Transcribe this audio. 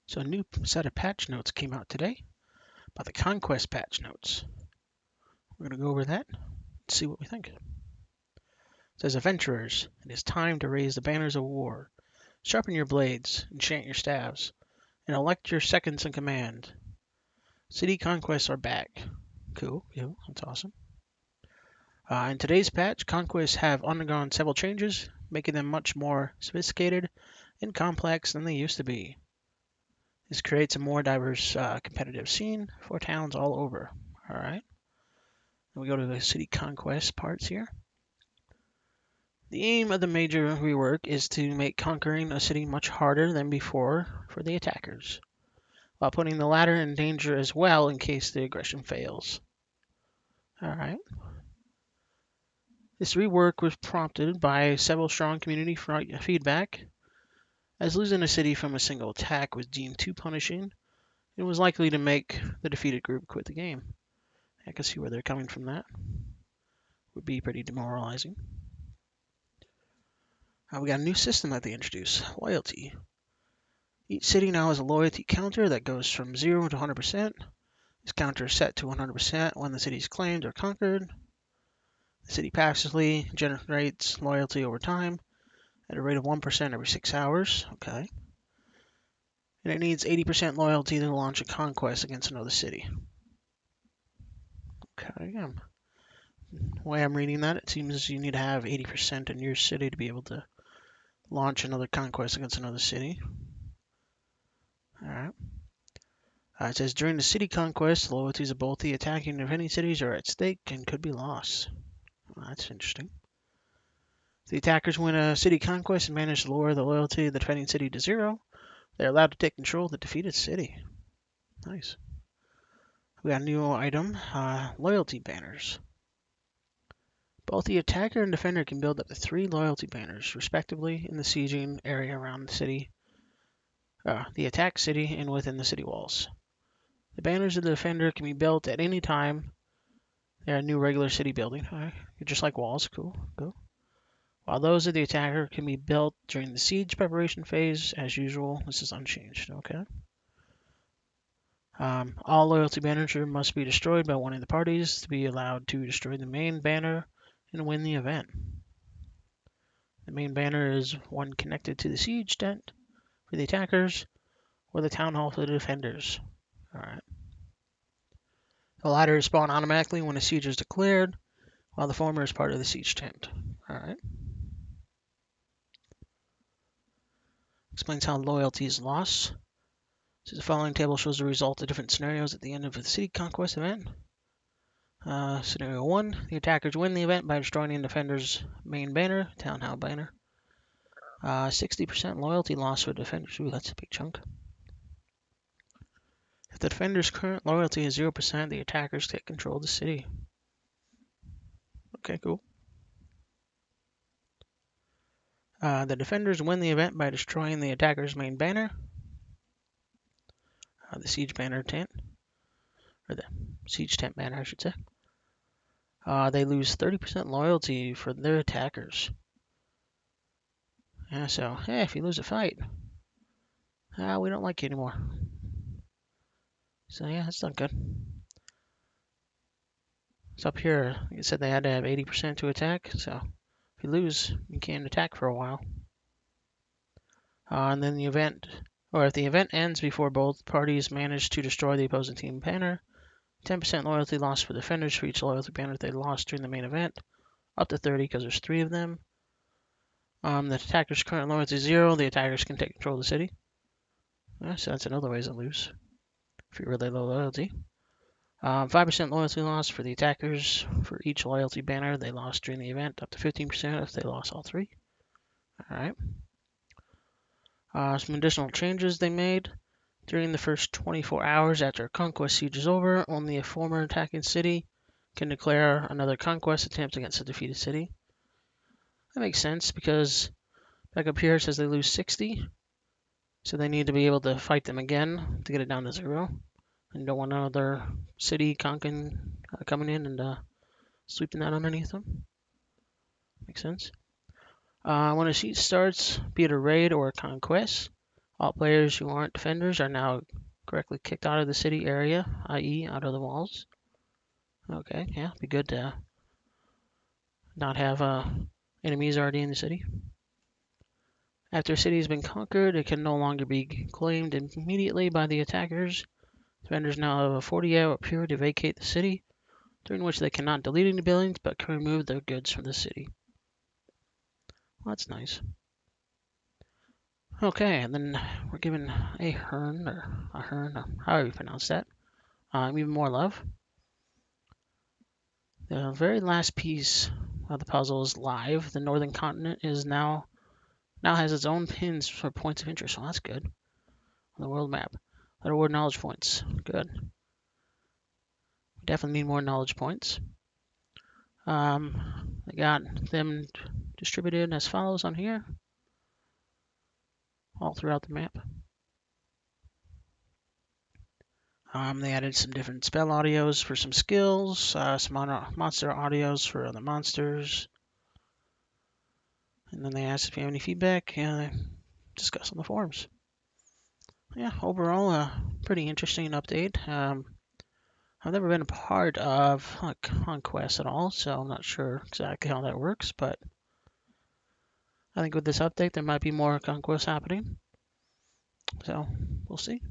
So a new set of patch notes came out today about the conquest patch notes. We're going to go over that and see what we think. It says, Adventurers, it is time to raise the banners of war. Sharpen your blades, enchant your staves, and elect your seconds in command. City conquests are back. Cool, that's awesome. In today's patch, conquests have undergone several changes, making them much more sophisticated and complex than they used to be. This creates a more diverse competitive scene for towns all over. All right. Then we go to the city conquest parts here. The aim of the major rework is to make conquering a city much harder than before for the attackers, while putting the latter in danger as well in case the aggression fails. All right. This rework was prompted by several strong community feedback, as losing a city from a single attack was deemed too punishing and was likely to make the defeated group quit the game. I can see where they're coming from. That would be pretty demoralizing. We got a new system that they introduced, loyalty. Each city now has a loyalty counter that goes from 0 to 100%. This counter is set to 100% when the city is claimed or conquered. The city passively generates loyalty over time at a rate of 1% every 6 hours. Okay. And it needs 80% loyalty to launch a conquest against another city. Okay. The way I'm reading that, it seems you need to have 80% in your city to be able to launch another conquest against another city. All right. It says during the city conquest, loyalties of both the attacking and defending cities are at stake and could be lost. Well, that's interesting. If the attackers win a city conquest and manage to lower the loyalty of the defending city to 0, they're allowed to take control of the defeated city. Nice. We got a new item, loyalty banners. Both the attacker and defender can build up to 3 loyalty banners, respectively, in the sieging area around the city, the attack city, and within the city walls. The banners of the defender can be built at any time. They're a new regular city building. All right. Just like walls. Cool. While those of the attacker can be built during the siege preparation phase, as usual. This is unchanged. Okay. All loyalty banners must be destroyed by one of the parties to be allowed to destroy the main banner and win the event. The main banner is one connected to the siege tent for the attackers or the town hall for the defenders. All right. The latter is spawned automatically when a siege is declared, while the former is part of the siege tent. All right. Explains how loyalty is lost. So the following table shows the result of different scenarios at the end of the city conquest event. Scenario 1, the attackers win the event by destroying the defender's main banner, town hall banner. 60% loyalty loss for defenders. Ooh, that's a big chunk. If the defender's current loyalty is 0%, the attackers take control of the city. Okay, cool. The defenders win the event by destroying the attacker's main banner, the siege banner tent, or the siege tent banner, I should say. They lose 30% loyalty for their attackers. Yeah, so, hey, if you lose a fight, we don't like you anymore. So, yeah, that's not good. So up here, like I said, they had to have 80% to attack, so if you lose, you can't attack for a while. And then the event, or if the event ends before both parties manage to destroy the opposing team banner, 10% loyalty loss for defenders for each loyalty banner they lost during the main event, up to 30 because there's 3 of them. The attacker's current loyalty is 0, the attackers can take control of the city. So that's another way to lose if you're really low loyalty. 5% loyalty loss for the attackers for each loyalty banner they lost during the event, up to 15% if they lost all 3. Alright. Some additional changes they made. During the first 24 hours after a conquest siege is over, only a former attacking city can declare another conquest attempt against a defeated city. That makes sense because back up here it says they lose 60. So they need to be able to fight them again to get it down to 0. And you don't want another city coming in and sweeping that underneath them. Makes sense. When a siege starts, be it a raid or a conquest, All players who aren't defenders are now correctly kicked out of the city area, i.e. out of the walls. Okay, yeah, be good to not have enemies already in the city. After a city has been conquered, it can no longer be claimed immediately by the attackers. Defenders now have a 40-hour period to vacate the city, during which they cannot delete any buildings but can remove their goods from the city. Well, that's nice. Okay, and then we're given a Hearn, or however you pronounce that. Even more love. The very last piece of the puzzle is live. The northern continent is now has its own pins for points of interest. Well, that's good. On the world map. That award knowledge points. Good. We definitely need more knowledge points. I got them distributed as follows on here, all throughout the map. They added some different spell audios for some skills, some monster audios for other monsters, and then they asked if you have any feedback, and discuss on the forums. Yeah, overall, a pretty interesting update. I've never been a part of conquest at all, so I'm not sure exactly how that works, but I think with this update, there might be more conquest happening. So, we'll see.